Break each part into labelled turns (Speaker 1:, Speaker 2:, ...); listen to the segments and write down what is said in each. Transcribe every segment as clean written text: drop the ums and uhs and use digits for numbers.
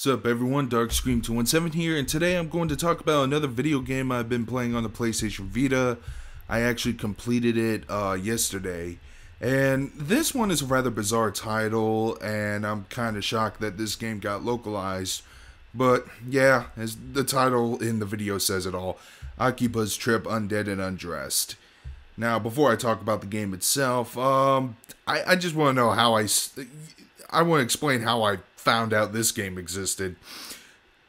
Speaker 1: What's up everyone, Darkscream217 here, and today I'm going to talk about another video game I've been playing on the PlayStation Vita. I actually completed it yesterday, and this one is a rather bizarre title, and I'm kind of shocked that this game got localized. But yeah, as the title in the video says it all, Akiba's Trip Undead and Undressed. Now, before I talk about the game itself, I just want to know how I want to explain how I found out this game existed.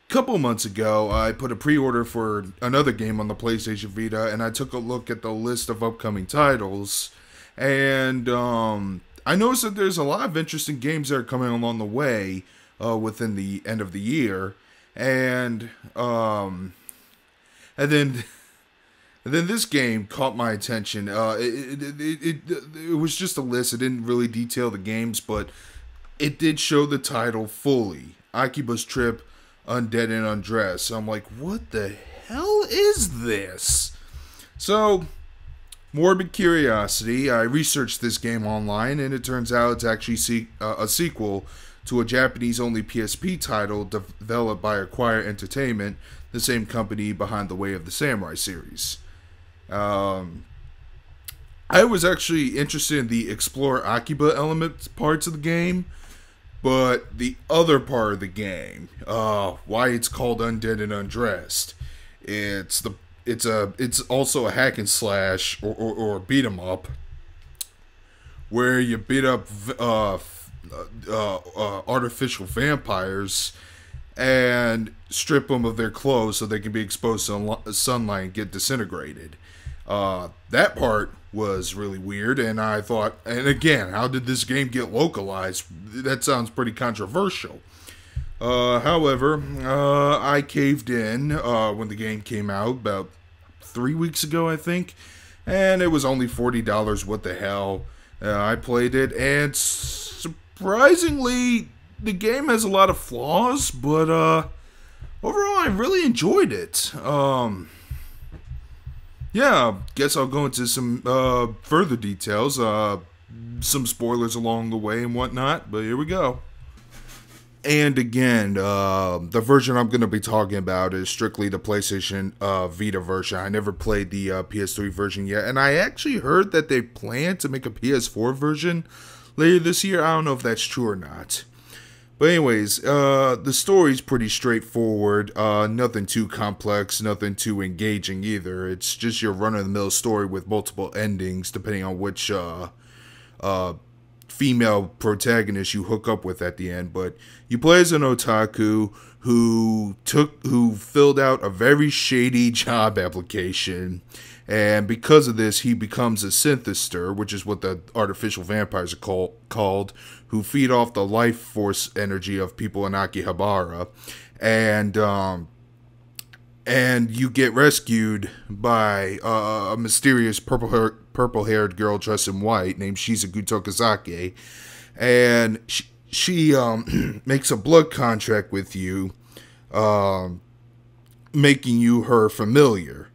Speaker 1: A couple months ago, I put a pre-order for another game on the PlayStation Vita, and I took a look at the list of upcoming titles, and I noticed that there's a lot of interesting games that are coming along the way within the end of the year, and then this game caught my attention. It was just a list. It didn't really detail the games, but it did show the title fully. Akiba's Trip, Undead and Undressed. So I'm like, what the hell is this? So, morbid curiosity, I researched this game online, and it turns out it's actually a sequel to a Japanese-only PSP title developed by Acquire Entertainment, the same company behind the Way of the Samurai series. I was actually interested in the Explore Akiba element parts of the game, but the other part of the game, why it's called Undead and Undressed, it's also a hack and slash or beat 'em up, where you beat up artificial vampires and strip them of their clothes so they can be exposed to sunlight and get disintegrated. That part was really weird, and I thought, and again, how did this game get localized? That sounds pretty controversial. However, I caved in when the game came out about 3 weeks ago, I think, and it was only $40. What the hell? I played it, and surprisingly, the game has a lot of flaws, but overall, I really enjoyed it. Yeah, guess I'll go into some further details, some spoilers along the way and whatnot, but here we go. And again, the version I'm going to be talking about is strictly the PlayStation Vita version. I never played the PS3 version yet, and I actually heard that they plan to make a PS4 version later this year. I don't know if that's true or not. But anyways, the story's pretty straightforward, nothing too complex, nothing too engaging either. It's just your run-of-the-mill story with multiple endings, depending on which female protagonist you hook up with at the end. But you play as an otaku who filled out a very shady job application, and because of this, he becomes a synthester, which is what the artificial vampires are called, who feed off the life force energy of people in Akihabara, and you get rescued by a mysterious purple-haired girl dressed in white named Shizuku Tokozaki, and she makes a blood contract with you, making you her familiar.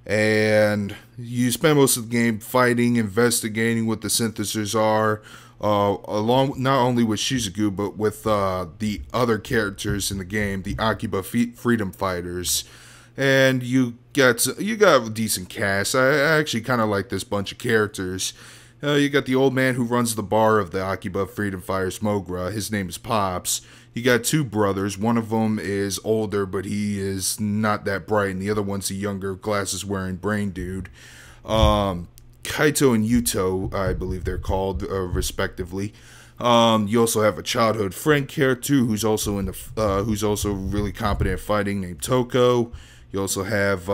Speaker 1: And you spend most of the game fighting, investigating what the synthesizers are, along not only with Shizuku, but with the other characters in the game, the Akiba freedom fighters. And you got a decent cast. I actually kind of like this bunch of characters. You got the old man who runs the bar of the Akiba freedom fighters, Mogra. His name is Pops. You got two brothers. One of them is older, but he is not that bright, and the other one's the younger, glasses-wearing brain dude. Kaito and Yuto, I believe they're called, respectively. You also have a childhood friend character who's also really competent at fighting, named Toko. You also have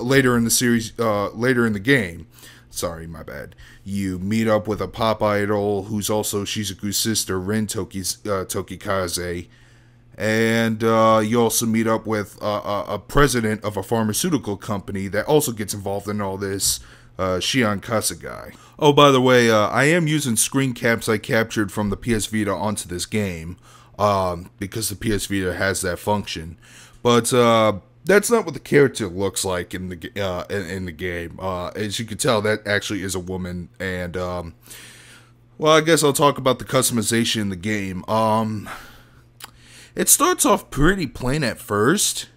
Speaker 1: later in the game. Sorry, my bad. You meet up with a pop idol who's also Shizuku's sister, Rin Tokikaze. And you also meet up with a president of a pharmaceutical company that also gets involved in all this, Shion Kasagai. Oh, by the way, I am using screen caps I captured from the PS Vita onto this game, because the PS Vita has that function. But that's not what the character looks like in the game. As you can tell, that actually is a woman. And well, I guess I'll talk about the customization in the game. It starts off pretty plain at first,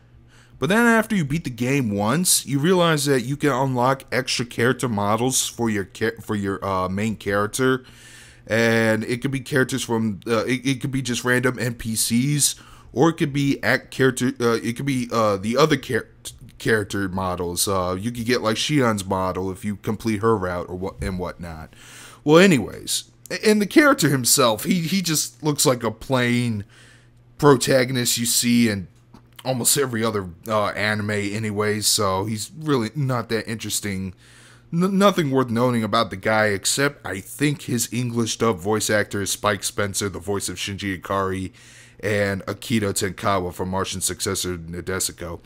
Speaker 1: but then after you beat the game once, you realize that you can unlock extra character models for your main character, and it could be characters from it could be just random NPCs, or it could be the other character models. You could get like Shion's model if you complete her route and whatnot. Well, anyways, and the character himself, he just looks like a plain protagonist you see in almost every other anime anyways, so he's really not that interesting. Nothing worth noting about the guy, except I think his English dub voice actor is Spike Spencer, the voice of Shinji Ikari, and Akito Tenkawa from Martian Successor Nadesico.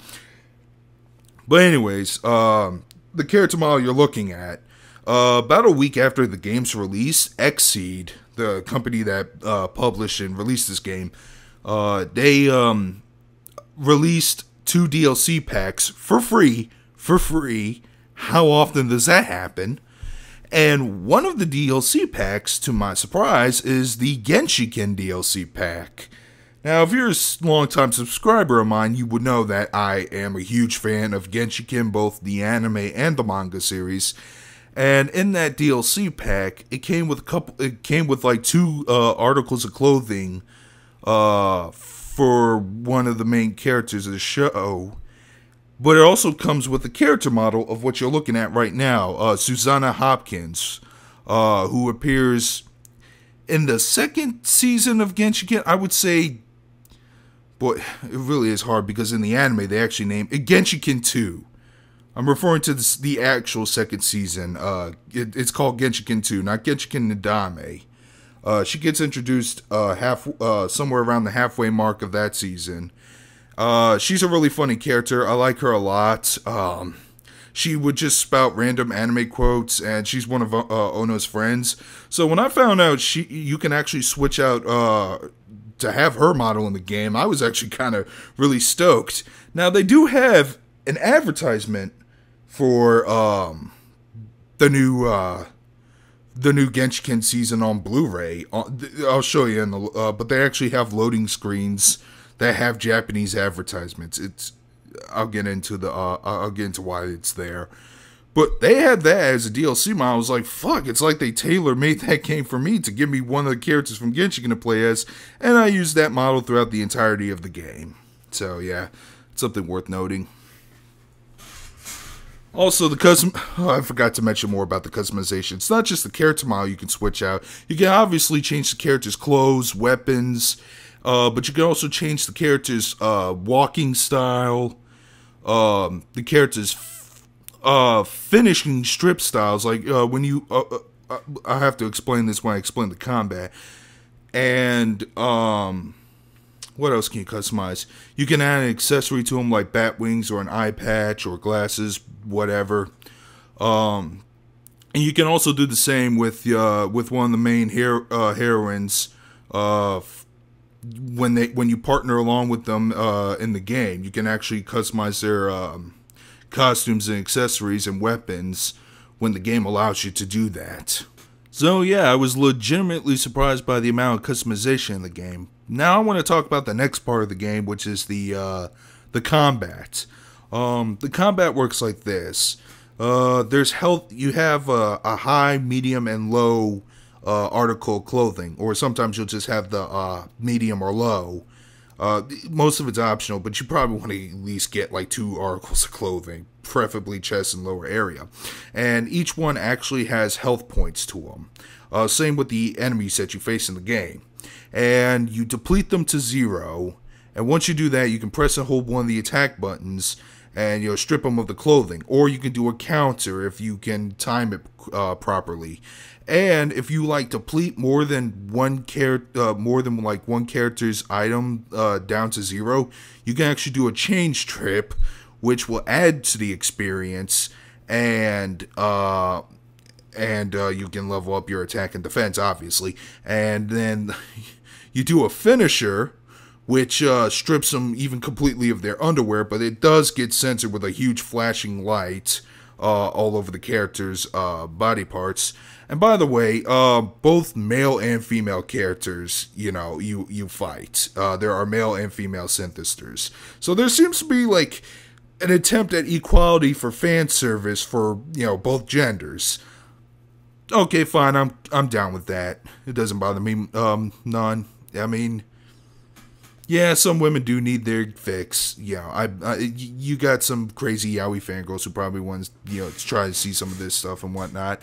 Speaker 1: But anyways, the character model you're looking at, about a week after the game's release, Xseed, the company that published and released this game, they released 2 DLC packs for free. How often does that happen? And one of the DLC packs, to my surprise, is the Genshiken DLC pack. Now, if you're a long-time subscriber of mine, you would know that I am a huge fan of Genshiken, both the anime and the manga series. And in that DLC pack, it came with like 2 articles of clothing for one of the main characters of the show. But it also comes with a character model of what you're looking at right now, Susanna Hopkins, who appears in the 2nd season of Genshiken. I would say, boy, it really is hard because in the anime they actually named it Genshiken 2. I'm referring to the actual 2nd season. It's called Genshiken 2, not Genshiken Nadame. She gets introduced somewhere around the halfway mark of that season. She's a really funny character. I like her a lot. She would just spout random anime quotes, and she's one of Ono's friends. So when I found out you can actually switch out to have her model in the game, I was actually kind of really stoked. Now they do have an advertisement for the new Genshiken season on Blu-ray. I'll show you in the but they actually have loading screens that have Japanese advertisements. I'll get into why it's there. But they had that as a DLC model. I was like, fuck, it's like they tailor-made that game for me to give me one of the characters from Genshiken to play as, and I used that model throughout the entirety of the game. So yeah, it's something worth noting. Also, I forgot to mention more about the customization. It's not just the character model you can switch out. You can obviously change the character's clothes, weapons, but you can also change the character's walking style, the character's finishing strip styles. Like when you, I have to explain this when I explain the combat. And what else can you customize? You can add an accessory to them like bat wings or an eye patch or glasses, whatever. And you can also do the same with one of the main heroines. When you partner along with them in the game, you can actually customize their costumes and accessories and weapons when the game allows you to do that. So yeah, I was legitimately surprised by the amount of customization in the game. Now I want to talk about the next part of the game, which is the combat. The combat works like this. There's health. You have a high, medium, and low article of clothing, or sometimes you'll just have the medium or low. Most of it's optional, but you probably want to at least get like 2 articles of clothing, preferably chest and lower area. And each one actually has health points to them. Same with the enemies that you face in the game. And you deplete them to 0. And once you do that, you can press and hold one of the attack buttons and you'll strip them of the clothing. Or you can do a counter if you can time it properly. And if you like deplete more than one character's item down to 0, you can actually do a change trip, which will add to the experience, and you can level up your attack and defense, obviously. And then you do a finisher, which strips them even completely of their underwear, but it does get censored with a huge flashing light all over the character's body parts. And by the way, both male and female characters, you fight. There are male and female synthesizers. So there seems to be like an attempt at equality for fan service for, both genders. Okay, fine, I'm down with that. It doesn't bother me none. I mean, yeah, some women do need their fix. Yeah, you got some crazy yaoi fangirls who probably want to try to see some of this stuff and whatnot.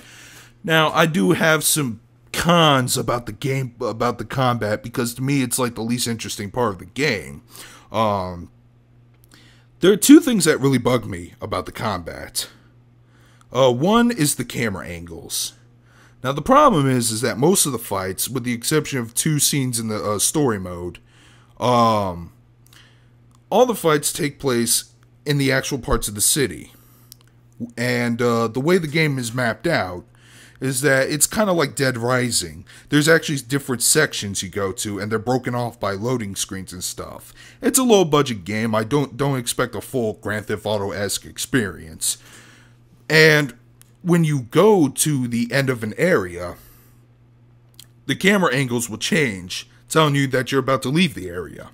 Speaker 1: Now, I do have some cons about the game, about the combat, because to me it's like the least interesting part of the game. There are two things that really bug me about the combat. One is the camera angles. Now, the problem is that most of the fights, with the exception of 2 scenes in the story mode, all the fights take place in the actual parts of the city. And the way the game is mapped out is that it's kind of like Dead Rising. There's actually different sections you go to, and they're broken off by loading screens and stuff. It's a low-budget game. I don't expect a full Grand Theft Auto-esque experience. And when you go to the end of an area, the camera angles will change, telling you that you're about to leave the area.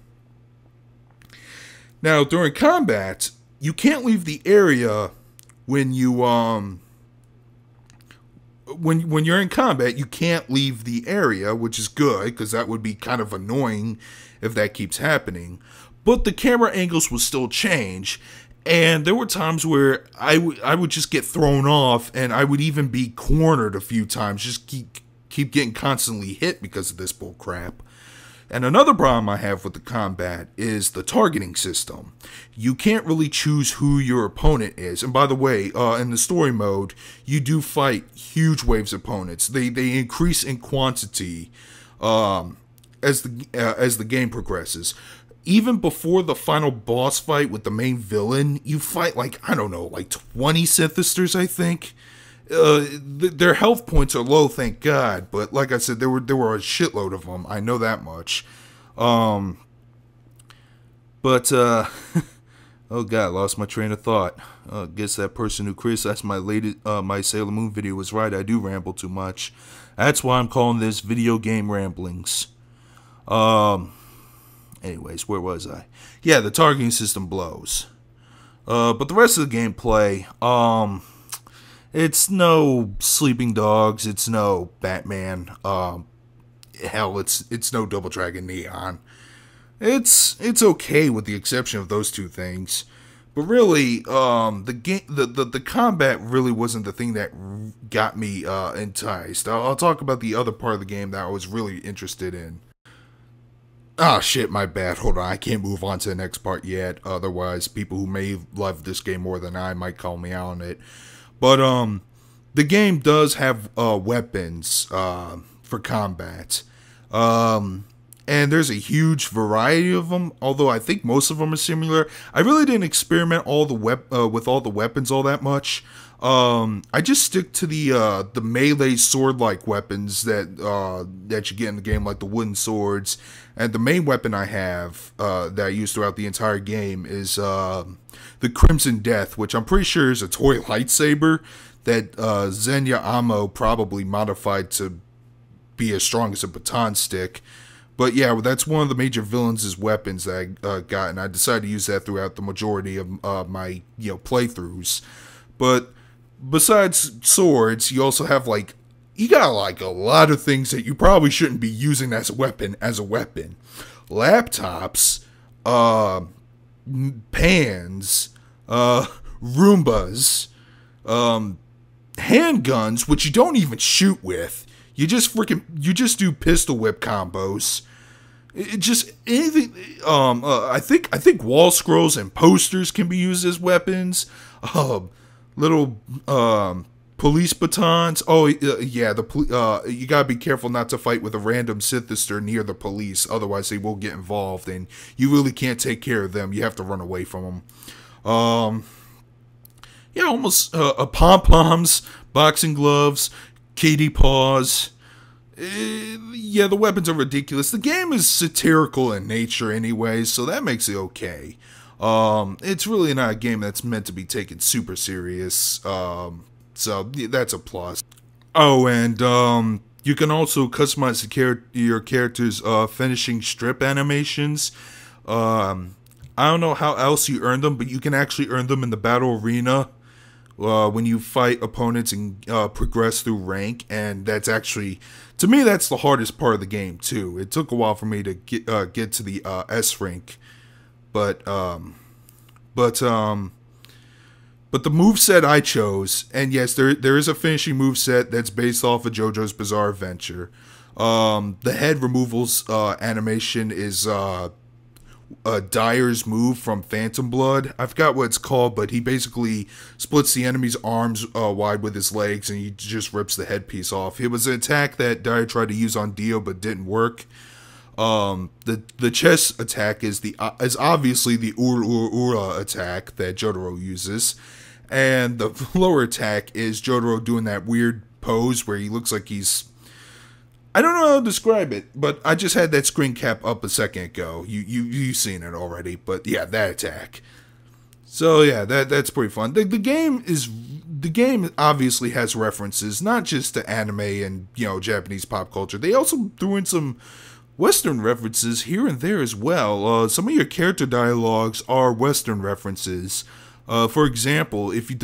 Speaker 1: Now, during combat, you can't leave the area when you when you're in combat. You can't leave the area, which is good, because that would be kind of annoying if that keeps happening. But the camera angles will still change, and there were times where I would just get thrown off, and I would even be cornered a few times, just keep getting constantly hit because of this bull crap. And another problem I have with the combat is the targeting system. You can't really choose who your opponent is. And by the way, in the story mode, you do fight huge waves of opponents. They increase in quantity as the game progresses. Even before the final boss fight with the main villain, you fight like 20 synthesizers, I think. Their health points are low, thank God, but like I said, there were a shitload of them. I know that much. Oh God, lost my train of thought. Guess that person who criticized my my Sailor Moon video was right. I do ramble too much. That's why I'm calling this video game ramblings. Anyways, where was I? Yeah, the targeting system blows. But the rest of the gameplay, it's no Sleeping Dogs, it's no Batman, hell, it's no Double Dragon Neon. It's okay with the exception of those two things. But really, the combat really wasn't the thing that got me enticed. I'll talk about the other part of the game that I was really interested in. Ah, shit, my bad. Hold on, I can't move on to the next part yet. Otherwise, people who may love this game more than I might call me out on it. But, the game does have, weapons, for combat. And there's a huge variety of them, although I think most of them are similar. I really didn't experiment with all the weapons all that much. I just stick to the melee sword-like weapons that you get in the game, like the wooden swords. And the main weapon I have that I use throughout the entire game is the Crimson Death, which I'm pretty sure is a toy lightsaber that Zenya Amo probably modified to be as strong as a baton stick. But yeah, that's one of the major villains' weapons that I got, and I decided to use that throughout the majority of my playthroughs. But besides swords, you also have you got a lot of things that you probably shouldn't be using as a weapon. Laptops, pans, Roombas, handguns, which you don't even shoot with. You just do pistol whip combos. It just anything. I think wall scrolls and posters can be used as weapons. Little police batons. Oh yeah, you gotta be careful not to fight with a random synthesizer near the police, otherwise they will get involved, and you really can't take care of them. You have to run away from them. Yeah, almost pom poms, boxing gloves, kitty paws. Yeah, the weapons are ridiculous. The game is satirical in nature anyway, so that makes it okay. It's really not a game that's meant to be taken super serious, so that's a plus. Oh, and you can also customize your character's finishing strip animations. I don't know how else you earn them, but you can actually earn them in the battle arena when you fight opponents and progress through rank. And that's actually, to me, that's the hardest part of the game too. It took a while for me to get to the S rank, but but um, but the moveset I chose, and yes, there is a finishing moveset that's based off of JoJo's Bizarre Adventure. The head removals animation is Dyer's move from Phantom Blood. I forgot what it's called, but he basically splits the enemy's arms wide with his legs, and he just rips the headpiece off. It was an attack that Dyer tried to use on Dio, but didn't work. The chest attack is obviously the Ura attack that Jotaro uses, and the lower attack is Jotaro doing that weird pose where he looks like he's, I don't know how to describe it, but I just had that screen cap up a second ago. You've seen it already, but yeah, that attack. So yeah, that's pretty fun. The game obviously has references not just to anime and Japanese pop culture. They also threw in some Western references here and there as well. Some of your character dialogues are Western references. For example, if you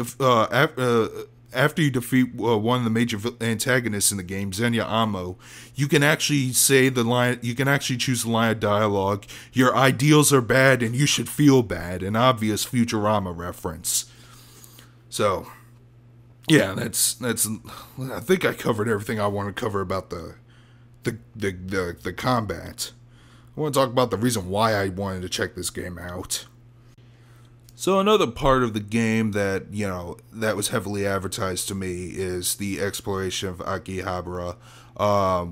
Speaker 1: after you defeat one of the major antagonists in the game, Zenya Amo, you can actually say the line. You can actually choose the line of dialogue. Your ideals are bad, and you should feel bad. An obvious Futurama reference. So, yeah, that's. I think I covered everything I want to cover about the combat. I want to talk about the reason why I wanted to check this game out. So another part of the game that, that was heavily advertised to me is the exploration of Akihabara,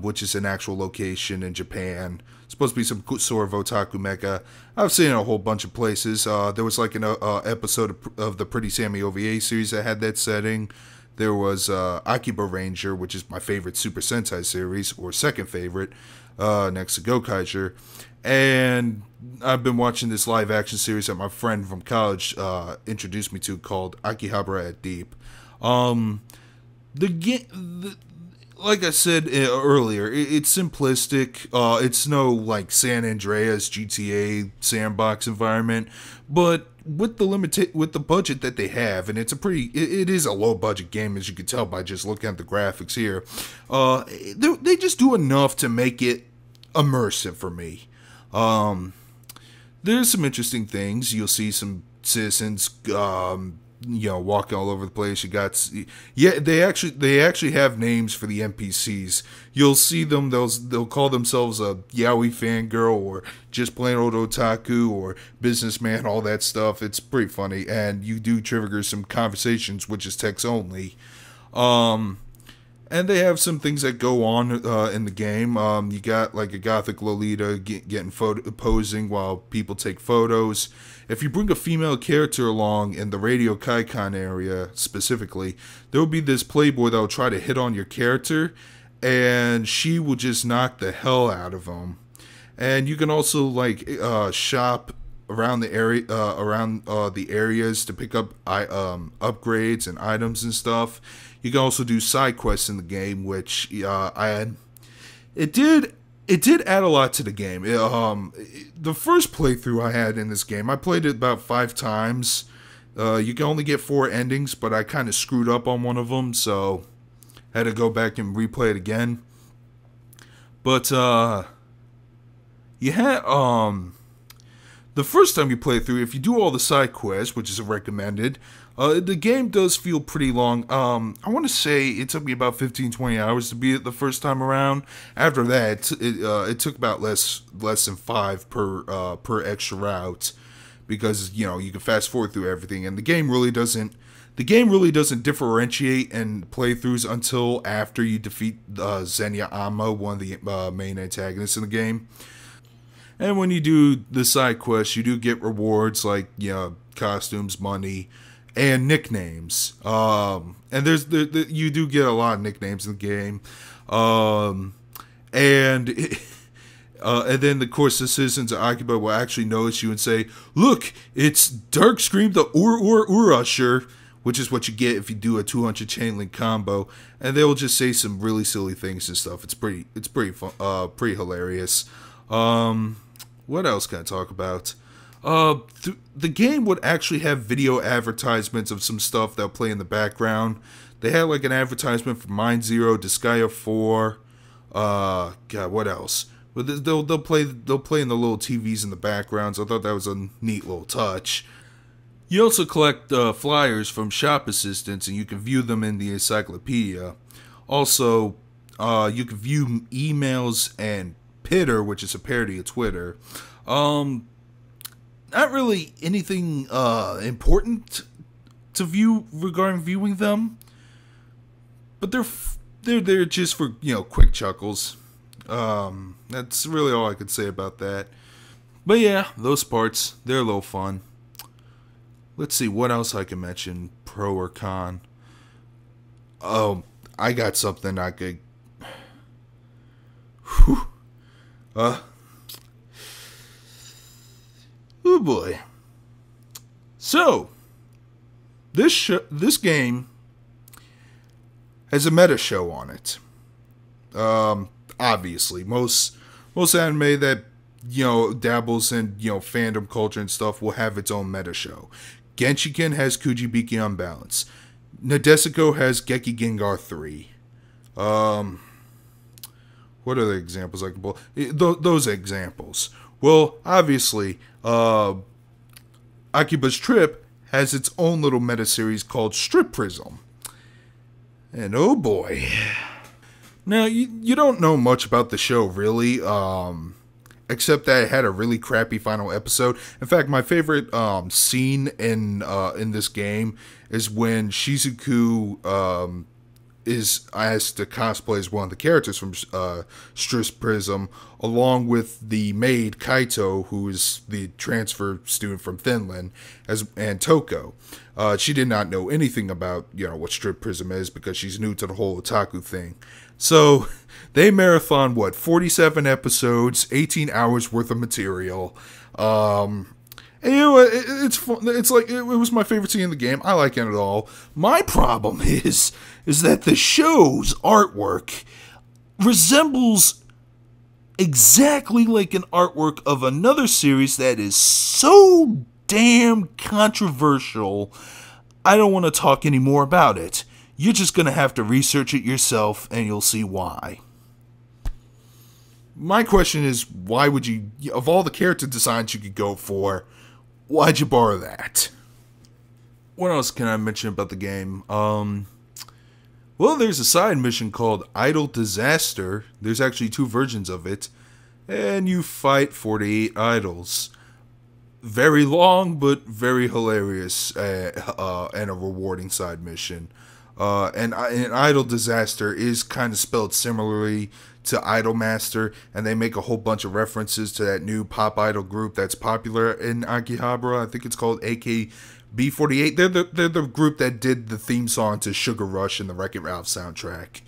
Speaker 1: which is an actual location in Japan. It's supposed to be some sort of otaku mecca. I've seen it in a whole bunch of places. There was like an episode of the Pretty Sammy OVA series that had that setting. There was Akiba Ranger, which is my favorite Super Sentai series, or second favorite, next to Gokaiger. And I've been watching this live action series that my friend from college introduced me to called Akihabara at Deep. Like I said earlier, it's simplistic. It's no like San Andreas GTA sandbox environment, but with the budget that they have, and it is a low budget game, as you can tell by just looking at the graphics here. They just do enough to make it immersive for me. There's some interesting things. You'll see some citizens, walking all over the place. They actually have names for the NPCs. You'll see them. They'll call themselves a yaoi fangirl, or just plain old otaku, or businessman. All that stuff. It's pretty funny, and you do trigger some conversations, which is text only. And they have some things that go on in the game. You got like a gothic Lolita getting posing while people take photos. If you bring a female character along in the Radio Kaikon area specifically, there will be this playboy that will try to hit on your character, and she will just knock the hell out of him. And you can also like shop around the area, the areas to pick up upgrades and items and stuff. You can also do side quests in the game, which it did add a lot to the game. The first playthrough I had in this game, I played it about 5 times. You can only get 4 endings, but I kind of screwed up on one of them, so I had to go back and replay it again. But you had the first time you play through, if you do all the side quests, which is recommended, the game does feel pretty long. I want to say it took me about 15-20 hours to beat it the first time around. After that, it took about less than 5 per extra route, because you can fast forward through everything, and the game really doesn't differentiate in playthroughs until after you defeat Zenya Amo, one of the main antagonists in the game. And when you do the side quests, you do get rewards like costumes, money, and nicknames. And you do get a lot of nicknames in the game. And then of course the citizens of Akiba will actually notice you and say, "Look, it's Darkscream the Urusher," which is what you get if you do a 200 chain link combo, and they will just say some really silly things and stuff. It's pretty fun, pretty hilarious. What else can I talk about? The game would actually have video advertisements of some stuff that'll play in the background. They had like an advertisement for Mind Zero, Disgaea 4. God, what else? But they'll play in the little TVs in the background. So I thought that was a neat little touch. You also collect flyers from shop assistants, and you can view them in the encyclopedia. Also, you can view emails and Pitter, which is a parody of Twitter. Not really anything important to view regarding viewing them, but they're just for, you know, quick chuckles. That's really all I could say about that. But yeah, those parts, they're a little fun. Let's see what else I can mention, pro or con. Oh, I got something I could. Whew. Oh boy. So, this game has a meta show on it. Obviously, most anime that, you know, dabbles in, you know, fandom culture and stuff will have its own meta show. Genshiken has Kujibiki Unbalance. Nadesico has Geki Gengar 3. What other examples I can pull? Those examples. Well, obviously, Akiba's Trip has its own little meta series called Strip Prism. And oh boy. Now, you don't know much about the show, really, except that it had a really crappy final episode. In fact, my favorite scene in this game is when Shizuku is asked to cosplay as one of the characters from Strip Prism, along with the maid Kaito, who is the transfer student from Finland, and Toko. She did not know anything about, you know, what Strip Prism is because she's new to the whole otaku thing. So they marathon 47 episodes, 18 hours worth of material. And you know, it's fun. It's like it was my favorite scene in the game. I like it at all. My problem is that the show's artwork resembles exactly like an artwork of another series that is so damn controversial. I don't want to talk any more about it. You're just going to have to research it yourself, and you'll see why. My question is, why would you, of all the character designs you could go for, why'd you borrow that? What else can I mention about the game? Well, there's a side mission called Idol Disaster. There's actually 2 versions of it. And you fight 48 idols. Very long, but very hilarious and a rewarding side mission. And Idol Disaster is kind of spelled similarly to Idol Master, and they make a whole bunch of references to that new pop idol group that's popular in Akihabara. I think it's called AKB48. They're the group that did the theme song to Sugar Rush and the Wreck-It Ralph soundtrack.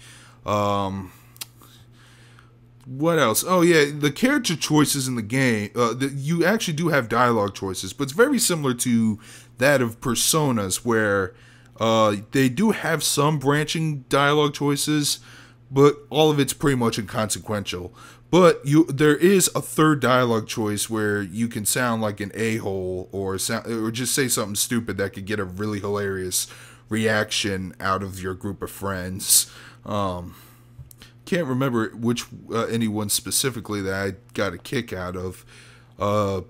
Speaker 1: What else? Oh yeah, the character choices in the game. You actually do have dialogue choices, but it's very similar to that of Personas, where they do have some branching dialogue choices, but all of it's pretty much inconsequential. But there is a third dialogue choice where you can sound like an a-hole or just say something stupid that could get a really hilarious reaction out of your group of friends. Can't remember which anyone specifically that I got a kick out of. But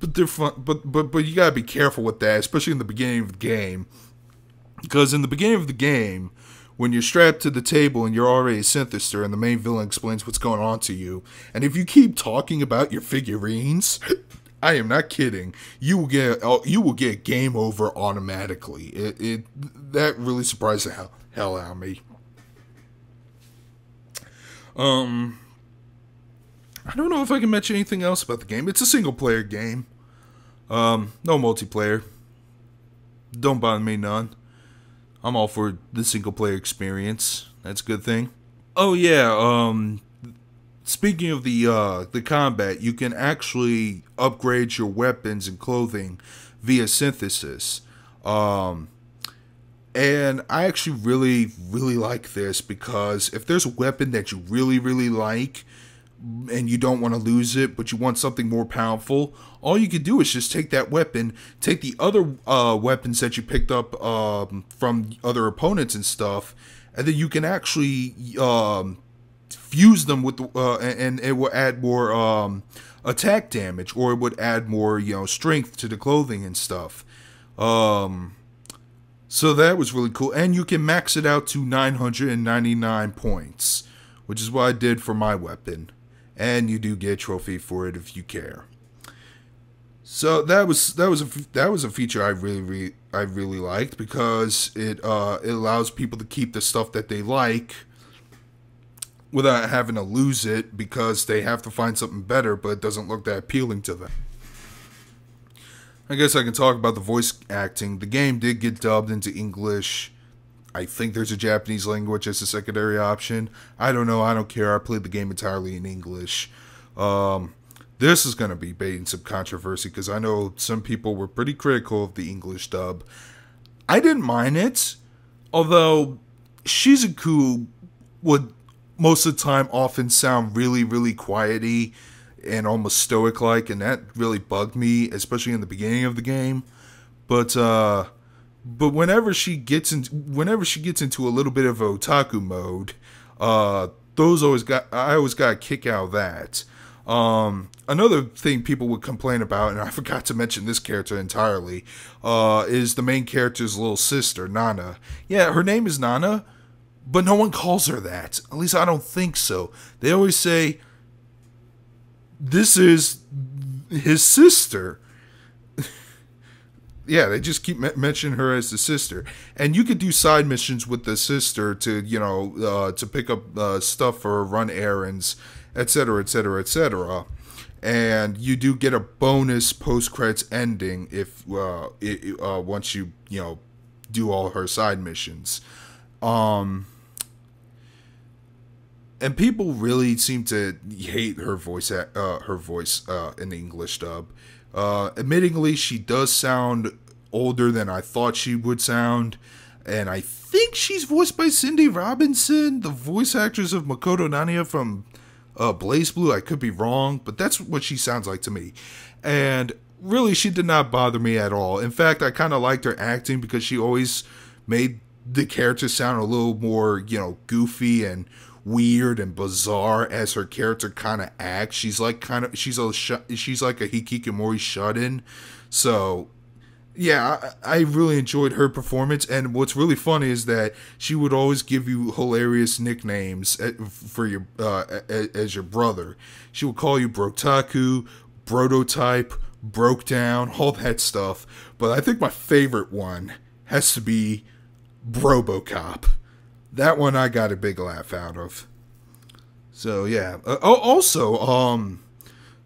Speaker 1: they're fun. But you gotta be careful with that, especially in the beginning of the game. Because in the beginning of the game, when you're strapped to the table and you're already a synthesizer and the main villain explains what's going on to you, and if you keep talking about your figurines, I am not kidding, you will get game over automatically. That really surprised the hell out of me. I don't know if I can mention anything else about the game. It's a single player game. No multiplayer. Don't bother me none. I'm all for the single player experience. That's a good thing. Oh yeah, speaking of the combat, you can actually upgrade your weapons and clothing via synthesis. And I actually really, really like this because if there's a weapon that you really, really like and you don't want to lose it, but you want something more powerful, all you can do is just take that weapon, take the other weapons that you picked up from other opponents and stuff, and then you can actually fuse them with and it will add more attack damage, or it would add more strength to the clothing and stuff. So that was really cool, and you can max it out to 999 points, which is what I did for my weapon, and you do get a trophy for it if you care. So that was a feature I really liked, because it allows people to keep the stuff that they like without having to lose it because they have to find something better, but it doesn't look that appealing to them. I guess I can talk about the voice acting. The game did get dubbed into English. I think there's a Japanese language as a secondary option. I don't know. I don't care. I played the game entirely in English. This is going to be baiting some controversy because I know some people were pretty critical of the English dub. I didn't mind it, although Shizuku would most of the time often sound really, really quiety and almost stoic-like, and that really bugged me, especially in the beginning of the game. But whenever she gets into a little bit of otaku mode, I always got a kick out of that. Another thing people would complain about, and I forgot to mention this character entirely, is the main character's little sister, Nana. Yeah, her name is Nana, but no one calls her that. At least I don't think so. They always say, this is his sister. Yeah, they just keep mentioning her as the sister. And you could do side missions with the sister to, to pick up stuff for run errands, etc., etc., etc. And you do get a bonus post-credits ending if once you do all her side missions. And people really seem to hate her voice in the English dub. Admittingly, she does sound older than I thought she would sound. And I think she's voiced by Cindy Robinson, the voice actress of Makoto Nania from Blaze Blue. I could be wrong, but that's what she sounds like to me. And really, she did not bother me at all. In fact, I kind of liked her acting because she always made the character sound a little more, goofy and weird and bizarre as her character kind of acts. She's like a hikikomori shut-in. So yeah, I really enjoyed her performance. And what's really funny is that she would always give you hilarious nicknames for your as your brother. She would call you Brotaku, Brototype, Broke Down, all that stuff. But I think my favorite one has to be Brobocop. That one I got a big laugh out of. So yeah. Also,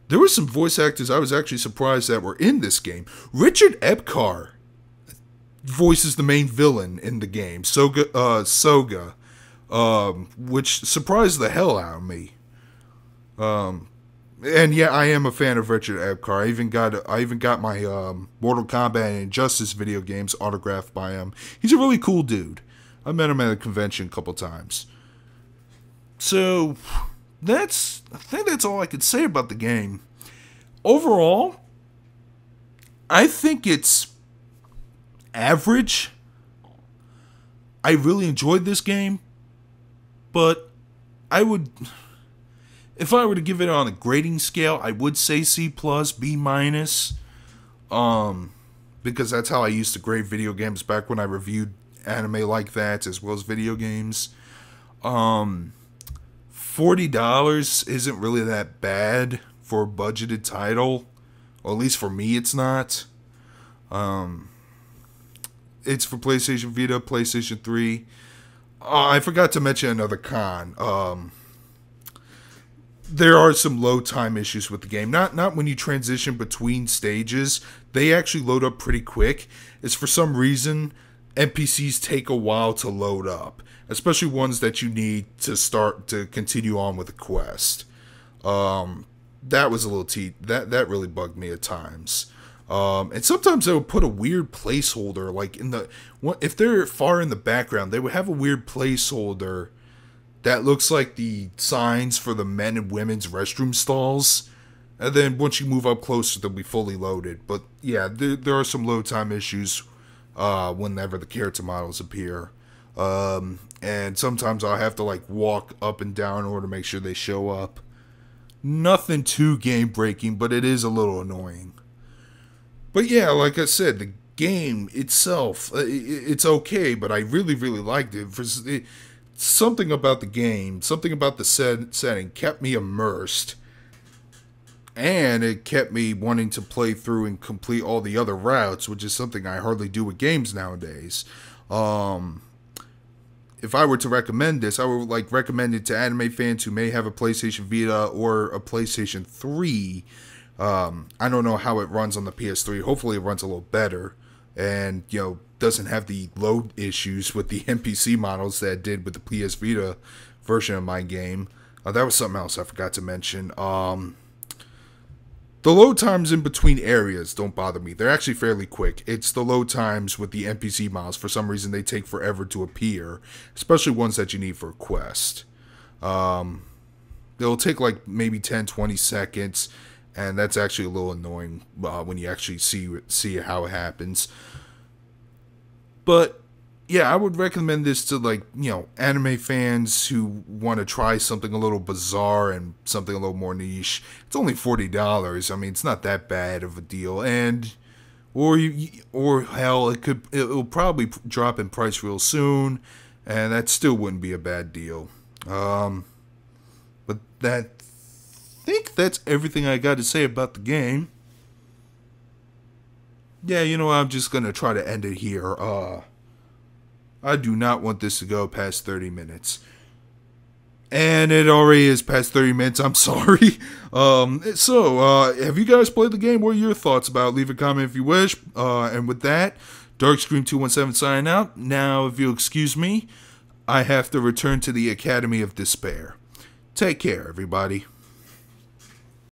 Speaker 1: there were some voice actors I was actually surprised that were in this game. Richard Epcar voices the main villain in the game, Soga, which surprised the hell out of me. And yeah, I am a fan of Richard Epcar. I even got my Mortal Kombat and Injustice video games autographed by him. He's a really cool dude. I met him at a convention a couple times. So, I think that's all I could say about the game. Overall, I think it's average. I really enjoyed this game, but if I were to give it on a grading scale, I would say C+, B-, because that's how I used to grade video games back when I reviewed anime like that, as well as video games. $40 isn't really that bad for a budgeted title, or at least for me it's not. It's for PlayStation Vita, PlayStation 3. I forgot to mention another con. There are some load time issues with the game. Not when you transition between stages. They actually load up pretty quick. It's for some reason NPCs take a while to load up, especially ones that you need to continue on with the quest. That was a little that really bugged me at times. And sometimes they would put a weird placeholder, like if they're far in the background, they would have a weird placeholder that looks like the signs for the men and women's restroom stalls. And then once you move up closer, they'll be fully loaded. But yeah, there are some load time issues whenever the character models appear. And sometimes I'll have to like walk up and down in order to make sure they show up. Nothing too game breaking, but it is a little annoying. But yeah, like I said, the game itself, it's okay, but I really, really liked it. Something about the game, something about the setting kept me immersed. And it kept me wanting to play through and complete all the other routes, which is something I hardly do with games nowadays. If I were to recommend this, I would recommend it to anime fans who may have a PlayStation Vita or a PlayStation 3. I don't know how it runs on the PS3. Hopefully it runs a little better. And, doesn't have the load issues with the NPC models that it did with the PS Vita version of my game. That was something else I forgot to mention. The load times in between areas don't bother me. They're actually fairly quick. It's the load times with the NPC models. For some reason, they take forever to appear, especially ones that you need for a quest. It'll take maybe 10, 20 seconds, and that's actually a little annoying when you actually see how it happens. But yeah, I would recommend this to anime fans who want to try something a little bizarre and something a little more niche. It's only $40. I mean, it's not that bad of a deal, and or hell, it'll probably drop in price real soon, and that still wouldn't be a bad deal. But I think that's everything I got to say about the game. Yeah, I'm just gonna try to end it here. I do not want this to go past 30 minutes. And it already is past 30 minutes, I'm sorry. So, have you guys played the game? What are your thoughts about it? Leave a comment if you wish. And with that, Darkscream217 signing out. Now, if you'll excuse me, I have to return to the Academy of Despair. Take care, everybody.